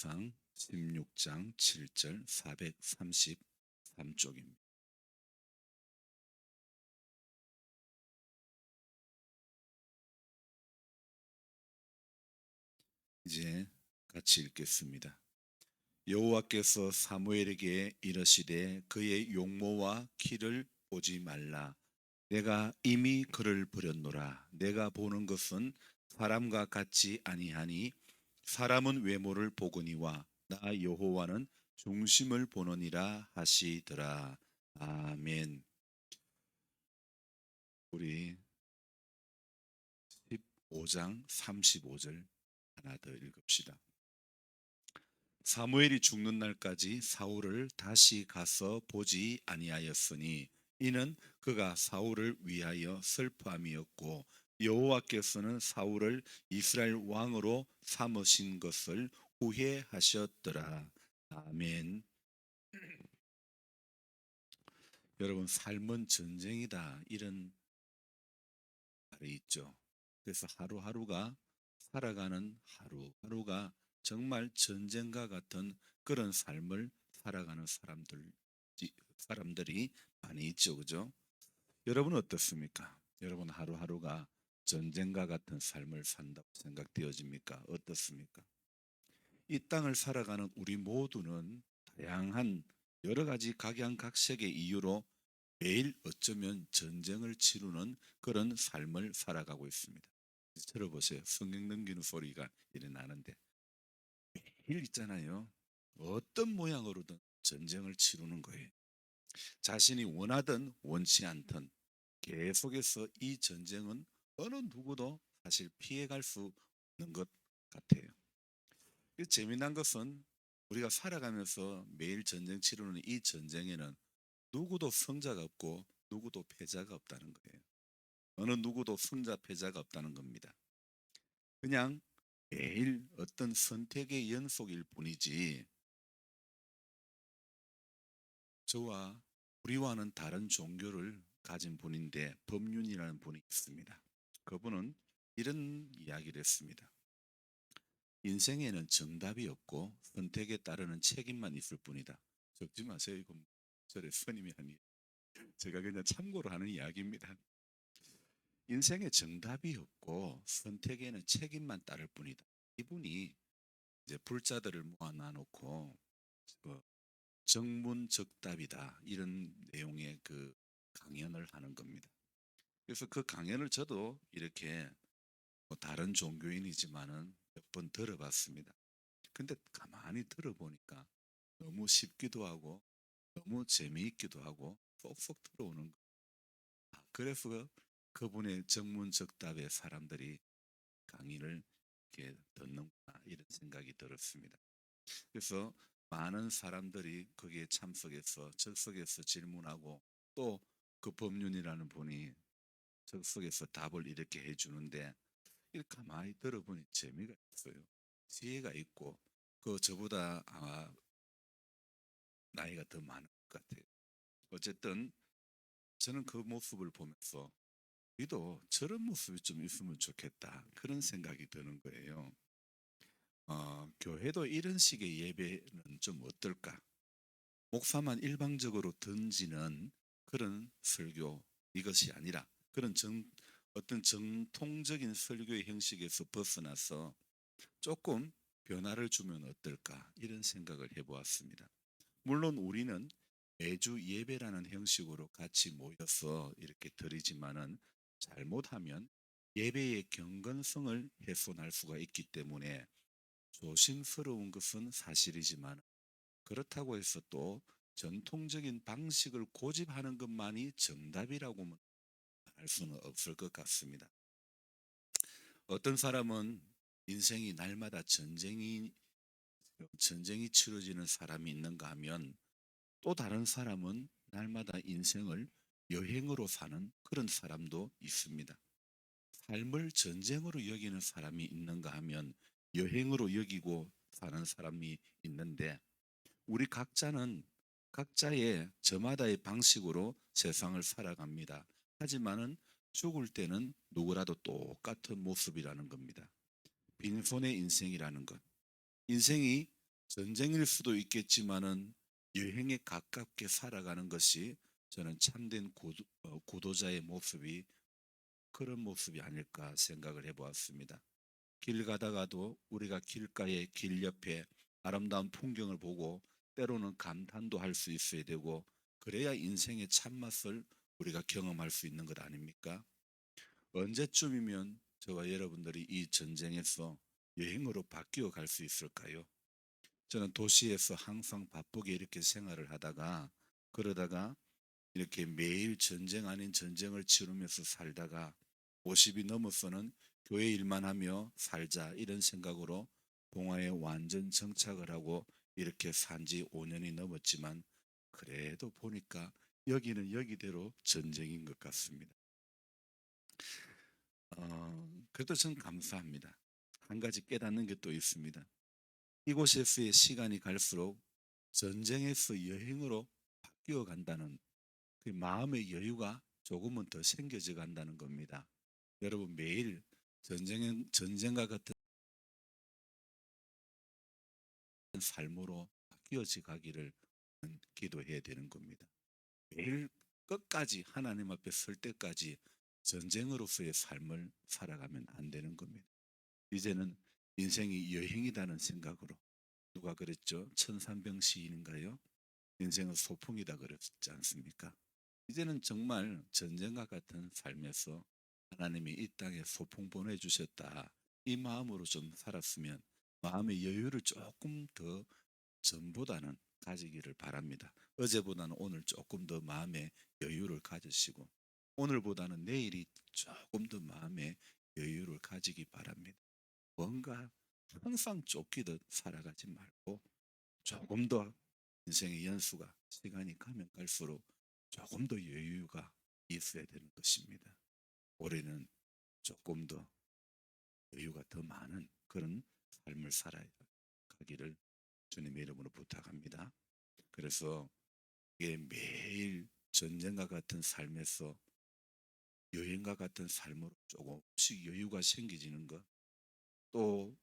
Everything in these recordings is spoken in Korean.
상 16장 7절 433쪽입니다. 이제 같이 읽겠습니다. 여호와께서 사무엘에게 이르시되 그의 용모와 키를 보지 말라. 내가 이미 그를 버렸노라. 내가 보는 것은 사람과 같지 아니하니 사람은 외모를 보거니와 나 여호와는 중심을 보느니라 하시더라. 아멘. 우리 15장 35절 하나 더 읽읍시다. 사무엘이 죽는 날까지 사울을 다시 가서 보지 아니하였으니 이는 그가 사울을 위하여 슬퍼함이었고 여호와께서는 사울을 이스라엘 왕으로 삼으신 것을 후회하셨더라. 아멘. 여러분, 삶은 전쟁이다, 이런 말이 있죠. 그래서 하루하루가 살아가는 하루하루가 정말 전쟁과 같은 그런 삶을 살아가는 사람들이 많이 있죠, 그죠? 여러분은 어떻습니까? 여러분 하루하루가 전쟁과 같은 삶을 산다고 생각되어집니까? 어떻습니까? 이 땅을 살아가는 우리 모두는 다양한 여러 가지 각양각색의 이유로 매일 어쩌면 전쟁을 치르는 그런 삶을 살아가고 있습니다. 들어보세요. 성경 넘기는 소리가 이래 나는데 매일 있잖아요. 어떤 모양으로든 전쟁을 치르는 거예요. 자신이 원하든 원치 않든 계속해서 이 전쟁은 어느 누구도 사실 피해갈 수 없는 것 같아요. 재미난 것은 우리가 살아가면서 매일 전쟁 치르는 이 전쟁에는 누구도 승자가 없고 누구도 패자가 없다는 거예요. 어느 누구도 승자 패자가 없다는 겁니다. 그냥 매일 어떤 선택의 연속일 뿐이지 저와 우리와는 다른 종교를 가진 분인데 법륜이라는 분이 있습니다. 그분은 이런 이야기를 했습니다. 인생에는 정답이 없고 선택에 따르는 책임만 있을 뿐이다. 적지 마세요. 이건 저의 스님이 아니 제가 그냥 참고로 하는 이야기입니다. 인생에 정답이 없고 선택에는 책임만 따를 뿐이다. 이분이 이제 불자들을 모아놔 놓고 정문적답이다 이런 내용의 그 강연을 하는 겁니다. 그래서 그 강연을 저도 이렇게 뭐 다른 종교인이지만은 몇 번 들어봤습니다. 근데 가만히 들어보니까 너무 쉽기도 하고 너무 재미있기도 하고 쏙쏙 들어오는 거예요. 그래서 그분의 정문적답에 사람들이 강의를 이렇게 듣는구나 이런 생각이 들었습니다. 그래서 많은 사람들이 거기에 참석해서 적석에서 질문하고 또 그 법륜이라는 분이 적석에서 답을 이렇게 해주는데 이렇게 가만히 들어보니 재미가 있어요. 지혜가 있고 그 저보다 아마 나이가 더 많은 것 같아요. 어쨌든 저는 그 모습을 보면서 우리도 저런 모습이 좀 있으면 좋겠다 그런 생각이 드는 거예요. 교회도 이런 식의 예배는 좀 어떨까? 목사만 일방적으로 던지는 그런 설교 이것이 아니라 그런 어떤 정통적인 설교의 형식에서 벗어나서 조금 변화를 주면 어떨까 이런 생각을 해보았습니다. 물론 우리는 매주 예배라는 형식으로 같이 모여서 이렇게 드리지만은 잘못하면 예배의 경건성을 훼손할 수가 있기 때문에 조심스러운 것은 사실이지만 그렇다고 해서 또 전통적인 방식을 고집하는 것만이 정답이라고 말할 수는 없을 것 같습니다. 어떤 사람은 인생이 날마다 전쟁이 치러지는 사람이 있는가 하면 또 다른 사람은 날마다 인생을 여행으로 사는 그런 사람도 있습니다. 삶을 전쟁으로 여기는 사람이 있는가 하면 여행으로 여기고 사는 사람이 있는데 우리 각자는 각자의 저마다의 방식으로 세상을 살아갑니다. 하지만은 죽을 때는 누구라도 똑같은 모습이라는 겁니다. 빈손의 인생이라는 것. 인생이 전쟁일 수도 있겠지만은 여행에 가깝게 살아가는 것이 저는 참된 고도자의 모습이 그런 모습이 아닐까 생각을 해보았습니다. 길 가다가도 우리가 길가에 길 옆에 아름다운 풍경을 보고 때로는 감탄도 할 수 있어야 되고 그래야 인생의 참맛을 우리가 경험할 수 있는 것 아닙니까? 언제쯤이면 저와 여러분들이 이 전쟁에서 여행으로 바뀌어 갈 수 있을까요? 저는 도시에서 항상 바쁘게 이렇게 생활을 하다가 그러다가 이렇게 매일 전쟁 아닌 전쟁을 치르면서 살다가 50이 넘어서는 교회 일만 하며 살자 이런 생각으로 봉화에 완전 정착을 하고 이렇게 산지 5년이 넘었지만 그래도 보니까 여기는 여기대로 전쟁인 것 같습니다. 그래도 전 감사합니다. 한 가지 깨닫는 게 또 있습니다. 이곳에서의 시간이 갈수록 전쟁에서 여행으로 바뀌어 간다는 그 마음의 여유가 조금은 더 생겨져 간다는 겁니다. 여러분 매일 전쟁과 같은 삶으로 바뀌어져 가기를 기도해야 되는 겁니다. 매일 끝까지 하나님 앞에 설 때까지 전쟁으로서의 삶을 살아가면 안 되는 겁니다. 이제는 인생이 여행이라는 생각으로 누가 그랬죠? 천산병 시인인가요? 인생은 소풍이다 그랬지 않습니까? 이제는 정말 전쟁과 같은 삶에서 하나님이 이 땅에 소풍 보내주셨다. 이 마음으로 좀 살았으면 마음의 여유를 조금 더 전보다는 가지기를 바랍니다. 어제보다는 오늘 조금 더 마음의 여유를 가지시고 오늘보다는 내일이 조금 더 마음의 여유를 가지기 바랍니다. 뭔가 항상 쫓기듯 살아가지 말고 조금 더 인생의 연수가 시간이 가면 갈수록 조금 더 여유가 있어야 되는 것입니다. 올해는 조금 더 여유가 더 많은 그런 삶을 살아야 가기를 주님의 이름으로 부탁합니다. 그래서 이게 매일 전쟁과 같은 삶에서 여행과 같은 삶으로 조금씩 여유가 생기지는 것, 또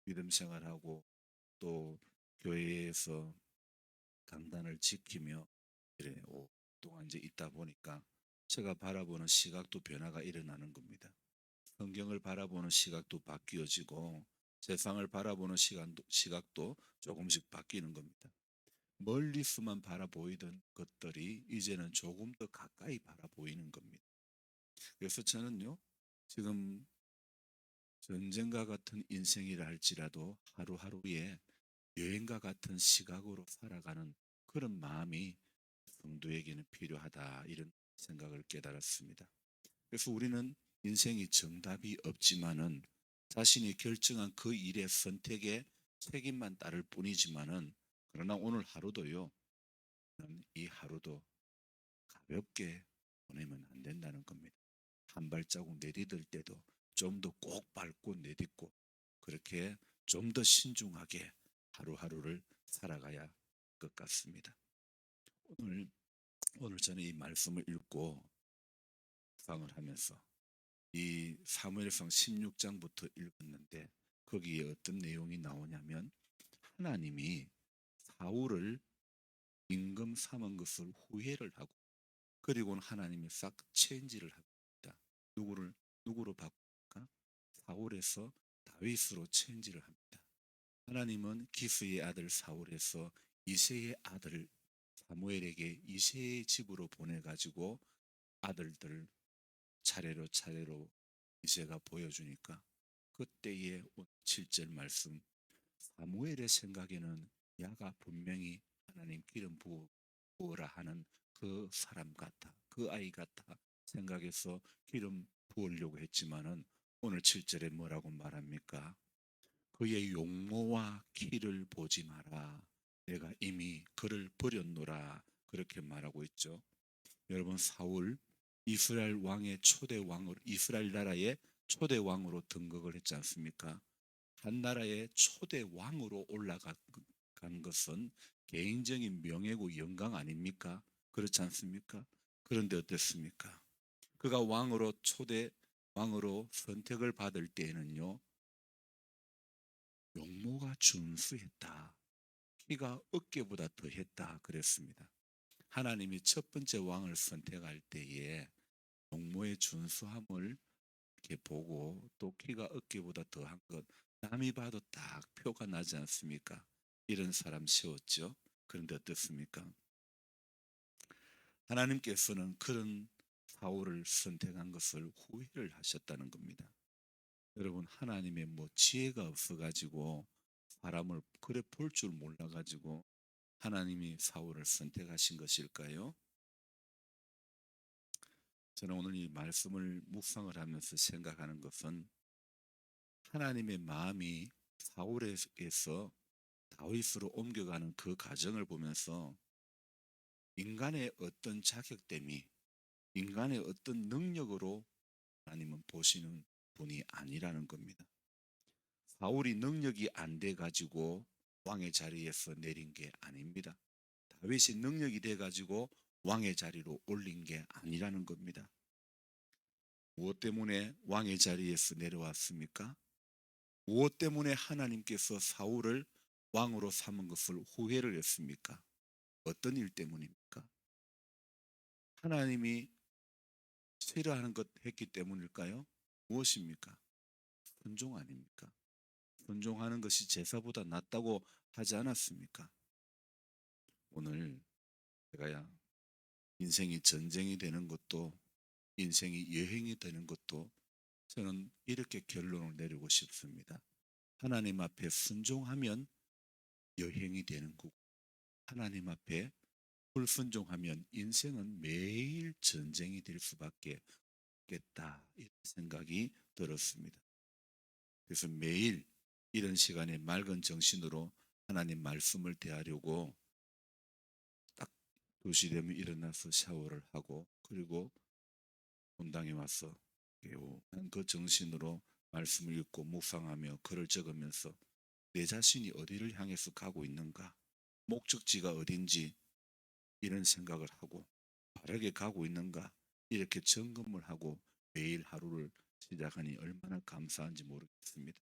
믿음 생활하고 또 교회에서 강단을 지키며 이래 오랫동안 이제 있다 보니까 제가 바라보는 시각도 변화가 일어나는 겁니다. 성경을 바라보는 시각도 바뀌어지고 세상을 바라보는 시각도 조금씩 바뀌는 겁니다. 멀리서만 바라보이던 것들이 이제는 조금 더 가까이 바라보이는 겁니다. 그래서 저는요, 지금 전쟁과 같은 인생이라 할지라도 하루하루에 여행과 같은 시각으로 살아가는 그런 마음이 성도에게는 필요하다 이런 생각을 깨달았습니다. 그래서 우리는 인생이 정답이 없지만은 자신이 결정한 그 일의 선택에 책임만 따를 뿐이지만은 그러나 오늘 하루도요. 이 하루도 가볍게 보내면 안 된다는 겁니다. 한 발자국 내디딜 때도 좀 더 꼭 밟고 내딛고 그렇게 좀 더 신중하게 하루하루를 살아가야 할 것 같습니다. 오늘 오늘 저는 이 말씀을 읽고 묵상을 하면서 이 사무엘상 16장부터 읽었는데 거기에 어떤 내용이 나오냐면 하나님이 사울을 임금 삼은 것을 후회를 하고 그리고는 하나님이 싹 체인지를 합니다. 누구로 바꿀까? 사울에서 다윗으로 체인지를 합니다. 하나님은 기스의 아들 사울에서 이새의 아들 사무엘에게 이새의 집으로 보내가지고 아들들 차례로 이새가 보여주니까 그때의 7절 말씀 사무엘의 생각에는 야가 분명히 하나님 기름 부어라 하는 그 사람 같아 그 아이 같아 생각해서 기름 부으려고 했지만은 오늘 7절에 뭐라고 말합니까? 그의 용모와 키를 보지 마라. 내가 이미 그를 버렸노라. 그렇게 말하고 있죠. 여러분 사울 이스라엘 왕의 초대 왕으로 이스라엘 나라의 초대 왕으로 등극을 했지 않습니까? 한 나라의 초대 왕으로 올라간 것은 개인적인 명예고 영광 아닙니까? 그렇지 않습니까? 그런데 어땠습니까? 그가 왕으로 초대 왕으로 선택을 받을 때에는요 용모가 준수했다. 키가 어깨보다 더했다 그랬습니다. 하나님이 첫 번째 왕을 선택할 때에 용모의 준수함을 이렇게 보고 또 키가 어깨보다 더한 것 남이 봐도 딱 표가 나지 않습니까? 이런 사람 세웠죠. 그런데 어떻습니까? 하나님께서는 그런 사울을 선택한 것을 후회를 하셨다는 겁니다. 여러분 하나님의 뭐 지혜가 없어가지고 사람을 그래 볼 줄 몰라가지고 하나님이 사울을 선택하신 것일까요? 저는 오늘 이 말씀을 묵상을 하면서 생각하는 것은 하나님의 마음이 사울에게서 다윗으로 옮겨가는 그 과정을 보면서 인간의 어떤 자격됨이 인간의 어떤 능력으로 하나님은 보시는 분이 아니라는 겁니다. 사울이 능력이 안 돼 가지고 왕의 자리에서 내린 게 아닙니다. 다윗이 능력이 돼 가지고 왕의 자리로 올린 게 아니라는 겁니다. 무엇 때문에 왕의 자리에서 내려왔습니까? 무엇 때문에 하나님께서 사울을 왕으로 삼은 것을 후회를 했습니까? 어떤 일 때문입니까? 하나님이 싫어하는 것 했기 때문일까요? 무엇입니까? 순종 아닙니까? 순종하는 것이 제사보다 낫다고 하지 않았습니까? 오늘 제가 인생이 전쟁이 되는 것도 인생이 여행이 되는 것도 저는 이렇게 결론을 내리고 싶습니다. 하나님 앞에 순종하면 여행이 되는 거고 하나님 앞에 불순종하면 인생은 매일 전쟁이 될 수밖에 없겠다 이런 생각이 들었습니다. 그래서 매일 이런 시간에 맑은 정신으로 하나님 말씀을 대하려고 딱 2시 되면 일어나서 샤워를 하고 그리고 본당에 와서 개운한 그 정신으로 말씀을 읽고 묵상하며 글을 적으면서 내 자신이 어디를 향해서 가고 있는가 목적지가 어딘지 이런 생각을 하고 바르게 가고 있는가 이렇게 점검을 하고 매일 하루를 시작하니 얼마나 감사한지 모르겠습니다.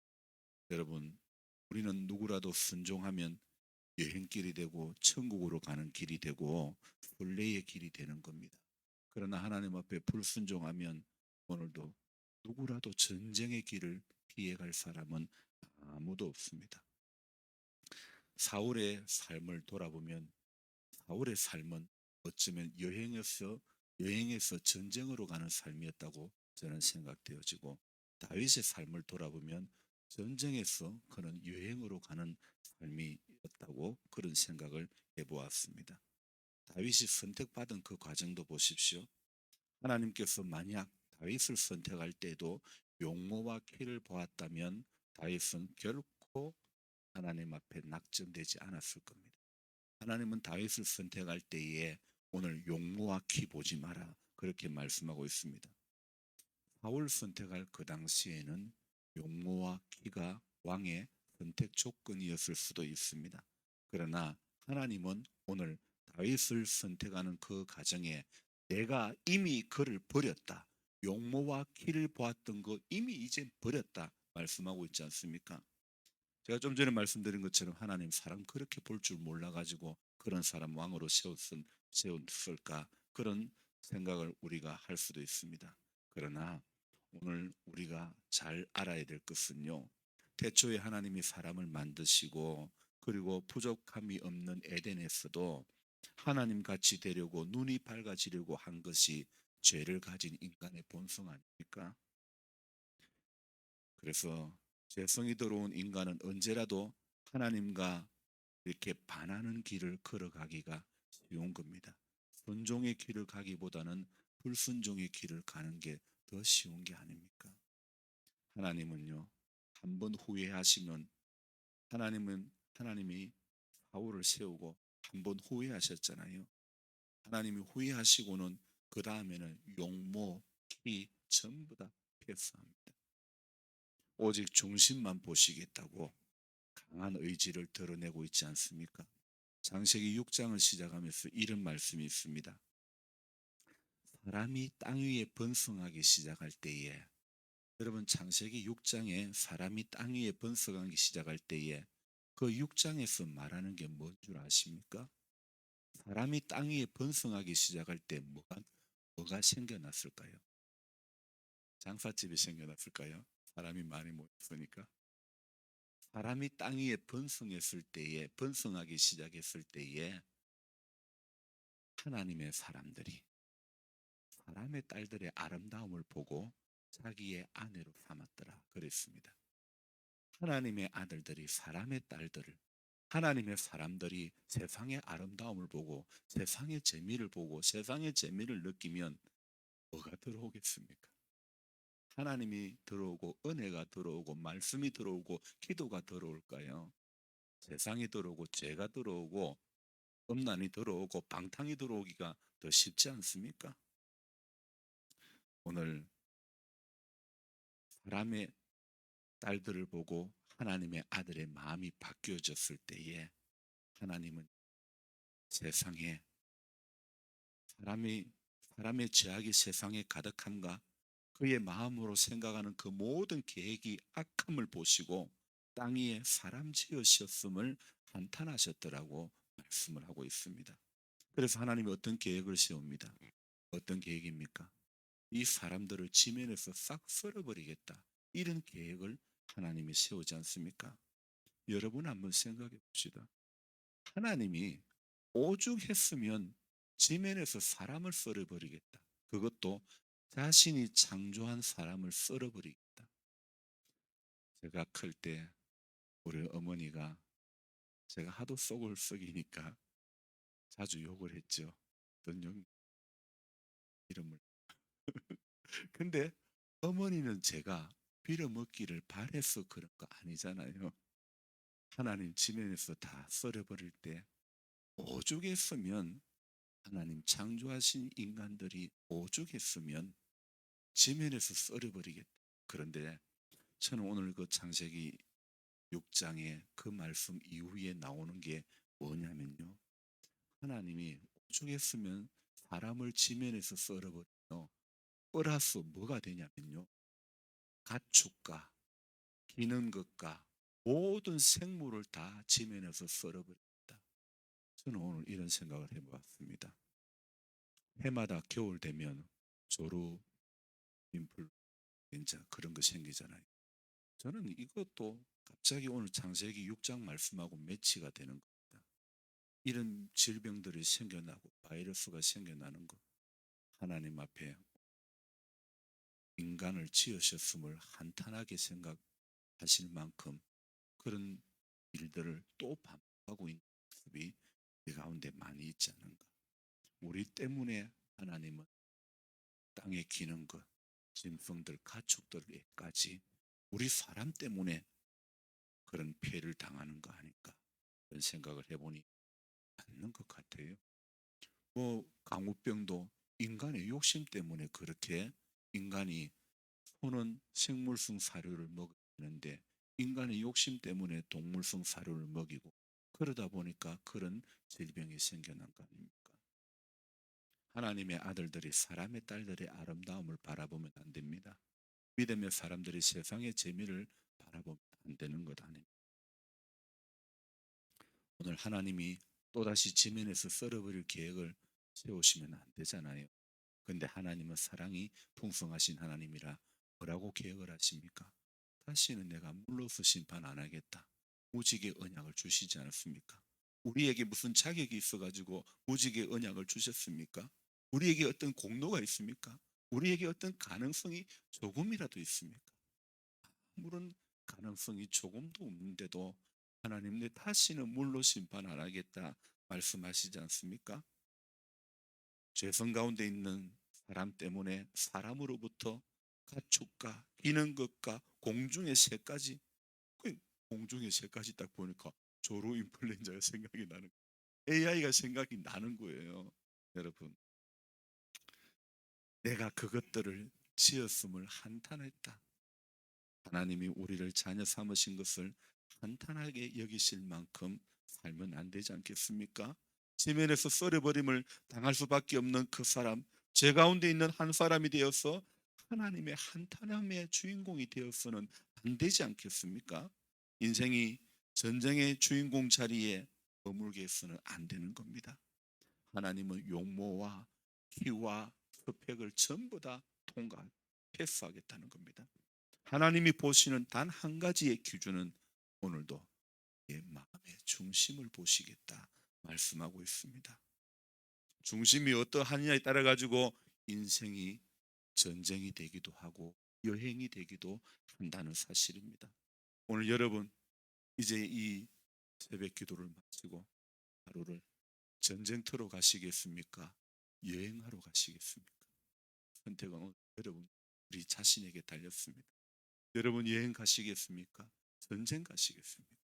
여러분 우리는 누구라도 순종하면 여행길이 되고 천국으로 가는 길이 되고 순례의 길이 되는 겁니다. 그러나 하나님 앞에 불순종하면 오늘도 누구라도 전쟁의 길을 피해갈 사람은 아무도 없습니다. 사울의 삶을 돌아보면 사울의 삶은 어쩌면 여행에서 전쟁으로 가는 삶이었다고 저는 생각되어지고 다윗의 삶을 돌아보면 전쟁에서 그는 여행으로 가는 삶이었다고 그런 생각을 해보았습니다. 다윗이 선택받은 그 과정도 보십시오. 하나님께서 만약 다윗을 선택할 때도 용모와 키를 보았다면 다윗은 결코 하나님 앞에 낙점되지 않았을 겁니다. 하나님은 다윗을 선택할 때에 오늘 용모와 키 보지 마라 그렇게 말씀하고 있습니다. 사울 선택할 그 당시에는 용모와 키가 왕의 선택 조건이었을 수도 있습니다. 그러나 하나님은 오늘 다윗을 선택하는 그 과정에 내가 이미 그를 버렸다. 용모와 키를 보았던 거 이미 이제 버렸다 말씀하고 있지 않습니까? 제가 좀 전에 말씀드린 것처럼 하나님 사람 그렇게 볼 줄 몰라가지고 그런 사람 왕으로 세웠을까 그런 생각을 우리가 할 수도 있습니다. 그러나 오늘 우리가 잘 알아야 될 것은요. 태초에 하나님이 사람을 만드시고 그리고 부족함이 없는 에덴에서도 하나님 같이 되려고 눈이 밝아지려고 한 것이 죄를 가진 인간의 본성 아닙니까? 그래서 죄성이 들어온 인간은 언제라도 하나님과 이렇게 반하는 길을 걸어가기가 쉬운 겁니다. 순종의 길을 가기보다는 불순종의 길을 가는 게 더 쉬운 게 아닙니까? 하나님은요, 한번 후회하시면 하나님이 사울을 세우고 한번 후회하셨잖아요. 하나님이 후회하시고는 그 다음에는 용모, 키 전부 다 패스합니다. 오직 중심만 보시겠다고 강한 의지를 드러내고 있지 않습니까? 창세기 6장을 시작하면서 이런 말씀이 있습니다. 사람이 땅 위에 번성하기 시작할 때에 여러분 창세기 6장에 사람이 땅 위에 번성하기 시작할 때에 그 6장에서 말하는 게 뭔 줄 아십니까? 사람이 땅 위에 번성하기 시작할 때 뭐가 생겨났을까요? 장사집이 생겨났을까요? 사람이 많이 모였으니까. 사람이 땅 위에 번성했을 때에, 번성하기 시작했을 때에 하나님의 사람들이 사람의 딸들의 아름다움을 보고 자기의 아내로 삼았더라 그랬습니다. 하나님의 아들들이 사람의 딸들을, 하나님의 사람들이 세상의 아름다움을 보고 세상의 재미를 보고 세상의 재미를 느끼면 뭐가 들어오겠습니까? 하나님이 들어오고 은혜가 들어오고 말씀이 들어오고 기도가 들어올까요? 세상이 들어오고 죄가 들어오고 음란이 들어오고 방탕이 들어오기가 더 쉽지 않습니까? 오늘 사람의 딸들을 보고 하나님의 아들의 마음이 바뀌어졌을 때에 하나님은 세상에 사람이 사람의 죄악이 세상에 가득함과 그의 마음으로 생각하는 그 모든 계획이 악함을 보시고 땅 위에 사람 지으셨음을 한탄하셨더라고 말씀을 하고 있습니다. 그래서 하나님이 어떤 계획을 세웁니다. 어떤 계획입니까? 이 사람들을 지면에서 싹 쓸어버리겠다. 이런 계획을 하나님이 세우지 않습니까? 여러분 한번 생각해 봅시다. 하나님이 오죽했으면 지면에서 사람을 썰어버리겠다. 그것도 자신이 창조한 사람을 썰어버리겠다. 제가 클 때 우리 어머니가 제가 하도 속을 썩이니까 자주 욕을 했죠. 어떤 욕 이름을. 근데 어머니는 제가 빌어먹기를 바래서 그런 거 아니잖아요. 하나님 지면에서 다 썰어버릴 때 오죽했으면 하나님 창조하신 인간들이 오죽했으면 지면에서 썰어버리겠다. 그런데 저는 오늘 그 창세기 6장의 그 말씀 이후에 나오는 게 뭐냐면요. 하나님이 오죽했으면 사람을 지면에서 썰어버리며 플러스 뭐가 되냐면요. 가축과 기는 것과 모든 생물을 다 지면에서 썰어버린다. 저는 오늘 이런 생각을 해보았습니다. 해마다 겨울 되면 조루, 인플루엔자 그런 거 생기잖아요. 저는 이것도 갑자기 오늘 창세기 6장 말씀하고 매치가 되는 겁니다. 이런 질병들이 생겨나고 바이러스가 생겨나는 것, 하나님 앞에 인간을 지으셨음을 한탄하게 생각하실 만큼 그런 일들을 또 반복하고 있는 모습이 우리 가운데 많이 있지 않은가. 우리 때문에 하나님은 땅에 기는 것, 짐승들, 가축들에까지 우리 사람 때문에 그런 피해를 당하는 거 아닐까 그런 생각을 해보니 맞는 것 같아요. 뭐 강우병도 인간의 욕심 때문에 그렇게 인간이 소는 식물성 사료를 먹는데 인간의 욕심 때문에 동물성 사료를 먹이고 그러다 보니까 그런 질병이 생겨난 거 아닙니까? 하나님의 아들들이 사람의 딸들의 아름다움을 바라보면 안 됩니다. 믿음의 사람들이 세상의 재미를 바라보면 안 되는 것 아닙니까? 오늘 하나님이 또다시 지면에서 썰어버릴 계획을 세우시면 안 되잖아요. 근데 하나님은 사랑이 풍성하신 하나님이라 뭐라고 계획을 하십니까? 다시는 내가 물로서 심판 안 하겠다. 무지개 언약을 주시지 않았습니까? 우리에게 무슨 자격이 있어가지고 무지개 언약을 주셨습니까? 우리에게 어떤 공로가 있습니까? 우리에게 어떤 가능성이 조금이라도 있습니까? 아무런 가능성이 조금도 없는데도 하나님 내 다시는 물로 심판 안 하겠다 말씀하시지 않습니까? 죄성 가운데 있는 사람 때문에 사람으로부터 가축과 기는 것과 공중의 새까지 공중의 새까지 딱 보니까 조루 인플루엔자가 생각이 나는 AI가 생각이 나는 거예요. 여러분 내가 그것들을 지었음을 한탄했다. 하나님이 우리를 자녀 삼으신 것을 한탄하게 여기실 만큼 살면 안 되지 않겠습니까? 지면에서 썰어버림을 당할 수밖에 없는 그 사람, 제 가운데 있는 한 사람이 되어서 하나님의 한탄함의 주인공이 되어서는 안 되지 않겠습니까? 인생이 전쟁의 주인공 자리에 머물게 해서는 안 되는 겁니다. 하나님은 용모와 키와 스펙을 전부 다 통과 패스하겠다는 겁니다. 하나님이 보시는 단 한 가지의 기준은 오늘도 내 마음의 중심을 보시겠다 말씀하고 있습니다. 중심이 어떠하느냐에 따라 가지고 인생이 전쟁이 되기도 하고 여행이 되기도 한다는 사실입니다. 오늘 여러분 이제 이 새벽 기도를 마치고 하루를 전쟁터로 가시겠습니까? 여행하러 가시겠습니까? 선택은 오늘 여러분 우리 자신에게 달렸습니다. 여러분 여행 가시겠습니까? 전쟁 가시겠습니까?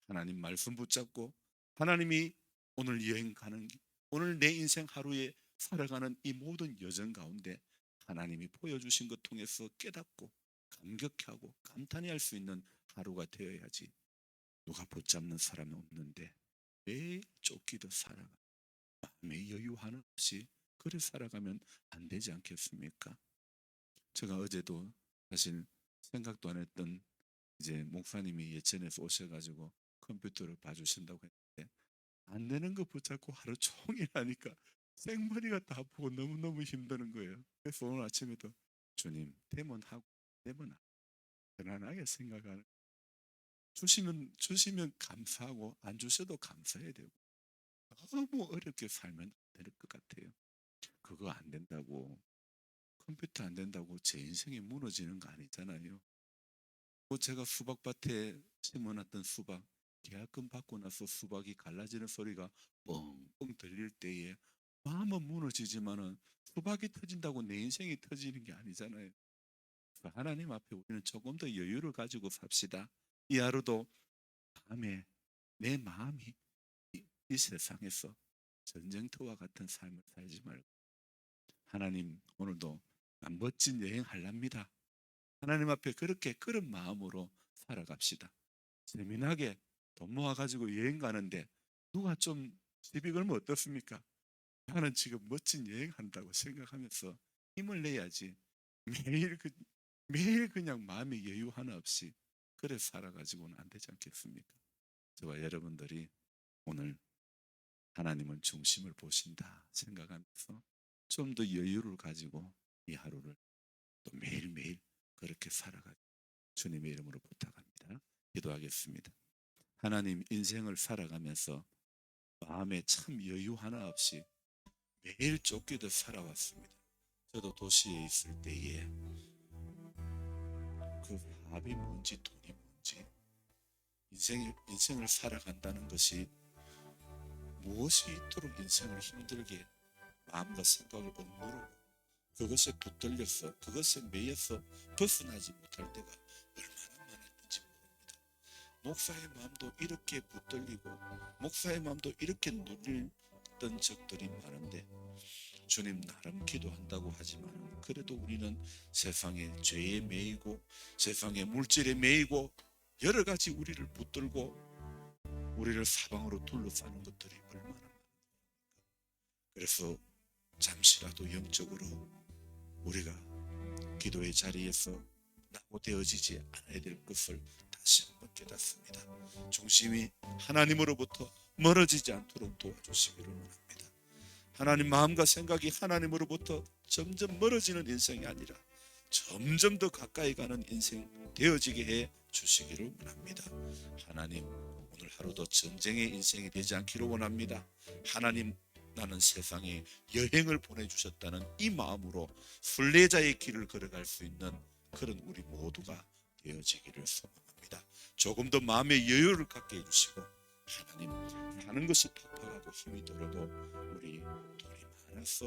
하나님 말씀 붙잡고 하나님이 오늘 여행 가는 오늘 내 인생 하루에 살아가는 이 모든 여정 가운데 하나님이 보여주신 것 통해서 깨닫고 감격하고 감탄해 할 수 있는 하루가 되어야지. 누가 붙잡는 사람이 없는데 매일 쫓기듯 살아가 마음의 여유 하나 없이 그래 살아가면 안 되지 않겠습니까? 제가 어제도 사실 생각도 안 했던 이제 목사님이 예천에서 오셔가지고 컴퓨터를 봐주신다고 했는데 안 되는 거 붙잡고 하루 종일 하니까 생머리가 다 아프고 너무너무 힘드는 거예요. 그래서 오늘 아침에도 주님 되면 하고 되면 안 하고 편안하게 생각하는 주시면 감사하고 안 주셔도 감사해야 되고 너무 어렵게 살면 안 될 것 같아요. 그거 안 된다고 컴퓨터 안 된다고 제 인생이 무너지는 거 아니잖아요. 제가 수박밭에 심어놨던 수박 계약금 받고 나서 수박이 갈라지는 소리가 뻥뻥 들릴 때에 마음은 무너지지만은 수박이 터진다고 내 인생이 터지는 게 아니잖아요. 하나님 앞에 우리는 조금 더 여유를 가지고 삽시다. 이 하루도 내 마음이 이 세상에서 전쟁터와 같은 삶을 살지 말고 하나님 오늘도 멋진 여행 하랍니다. 하나님 앞에 그렇게 그런 마음으로 살아갑시다. 재미나게 돈 모아가지고 여행 가는데 누가 좀 시비 걸면 어떻습니까? 나는 지금 멋진 여행 한다고 생각하면서 힘을 내야지 매일 매일 그냥 마음의 여유 하나 없이 그래 살아가지고는 안 되지 않겠습니까? 저와 여러분들이 오늘 하나님은 중심을 보신다 생각하면서 좀 더 여유를 가지고 이 하루를 또 매일매일 그렇게 살아가죠. 주님의 이름으로 부탁합니다. 기도하겠습니다. 하나님 인생을 살아가면서 마음에 참 여유 하나 없이 매일 쫓기듯 살아왔습니다. 저도 도시에 있을 때에 그 밥이 뭔지 돈이 뭔지 인생을 살아간다는 것이 무엇이 있도록 인생을 힘들게 마음과 생각을 억누르고 그것에 붙들려서 그것에 매여서 벗어나지 못할 때가 얼마나 많았는지 모릅니다. 목사의 마음도 이렇게 붙들리고 목사의 마음도 이렇게 눌렸던 적들이 많은데 주님 나름 기도한다고 하지만 그래도 우리는 세상의 죄에 매이고 세상의 물질에 매이고 여러 가지 우리를 붙들고 우리를 사방으로 둘러싸는 것들이 얼마나 많은가. 그래서 잠시라도 영적으로 우리가 기도의 자리에서 낙오되어지지 않아야 될 것을 다시 한번 깨닫습니다. 중심이 하나님으로부터 멀어지지 않도록 도와주시기를 원합니다. 하나님 마음과 생각이 하나님으로부터 점점 멀어지는 인생이 아니라 점점 더 가까이 가는 인생 되어지게 해 주시기를 원합니다. 하나님 오늘 하루도 전쟁의 인생이 되지 않기를 원합니다. 하나님 나는 세상에 여행을 보내주셨다는 이 마음으로 순례자의 길을 걸어갈 수 있는 그런 우리 모두가 되어지기를 소망합니다. 조금 더 마음의 여유를 갖게 해주시고 하나님 사는 것이 팍팍하고 힘이 들어도 우리 돈이 많아서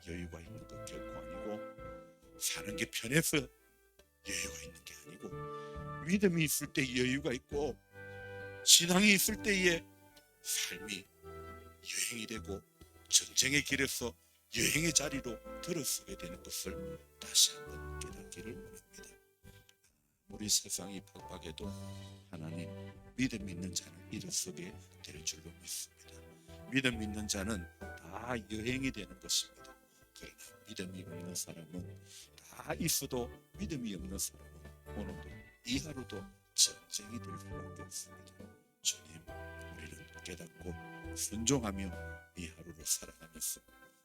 여유가 있는 것 결코 아니고 사는 게 편해서 여유가 있는 게 아니고 믿음이 있을 때 여유가 있고 신앙이 있을 때의 삶이 여행이 되고 전쟁의 길에서 여행의 자리로 들어서게 되는 것을 다시 한번 깨닫기를 원합니다. 우리 세상이 팍팍해도 하나님 믿음 있는 자는 일어서게 될 줄로 믿습니다. 믿음 있는 자는 다 여행이 되는 것입니다. 그러나 믿음이 없는 사람은 다 있어도 믿음이 없는 사람은 오늘도 이 하루도 전쟁이 될 수밖에 없습니다. 주님, 우리는 깨닫고 순종하며 이 하루를 살아가면서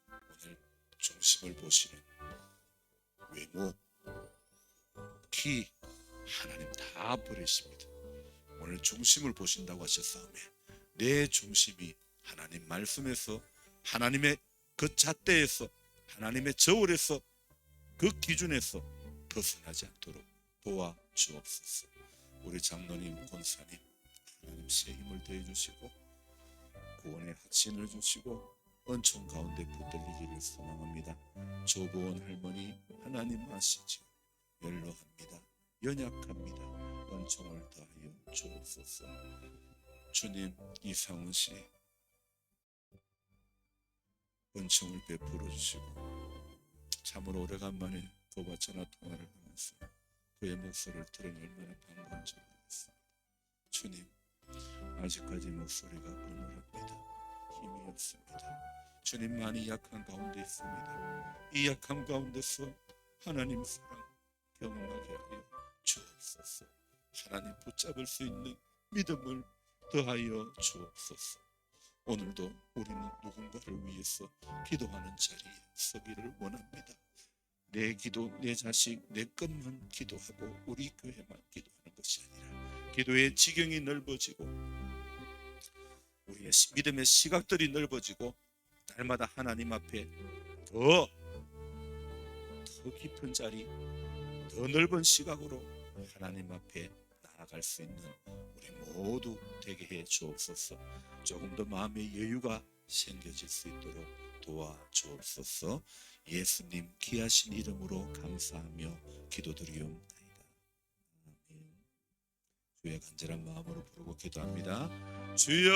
오늘 중심을 보시는 외모, 키 하나님 다 버리십니다. 오늘 중심을 보신다고 하셨사오매 내 중심이 하나님 말씀에서 하나님의 그 잣대에서 하나님의 저울에서 그 기준에서 벗어나지 않도록 도와주옵소서. 우리 장로님, 권사님 하나님 새 힘을 더해 주시고 구원의 확신을 주시고 은총 가운데 붙들리기를 소망합니다. 조보원 할머니 하나님 아시지요. 연로합니다. 연약합니다. 은총을 다하여 주옵소서. 주님, 이상훈 씨 은총을 베풀어 주시고 참으로 오래간만에 그와 전화 통화를 하면서 그의 목소리를 들은 얼마나 반가운지 모르겠습니다. 주님, 아직까지 목소리가 어눌합니다. 힘이 없습니다. 주님, 많이 약한 가운데 있습니다. 이 약한 가운데서 하나님 사랑 경험하게 하여 주옵소서. 하나님 붙잡을 수 있는 믿음을 더하여 주옵소서. 오늘도 우리는 누군가를 위해서 기도하는 자리에 서기를 원합니다. 내 기도, 내 자식, 내 것만 기도하고 우리 교회만 기도하는 것이 아니라 기도의 지경이 넓어지고 우리의 믿음의 시각들이 넓어지고 날마다 하나님 앞에 더 깊은 자리, 더 넓은 시각으로 하나님 앞에 나아갈 수 있는 우리 모두 되게 해 주옵소서. 조금 더 마음의 여유가 생겨질 수 있도록 도와주옵소서. 예수님 귀하신 이름으로 감사하며 기도드리옵나이다. 아멘. 주의 간절한 마음으로 부르고 기도합니다. 주여.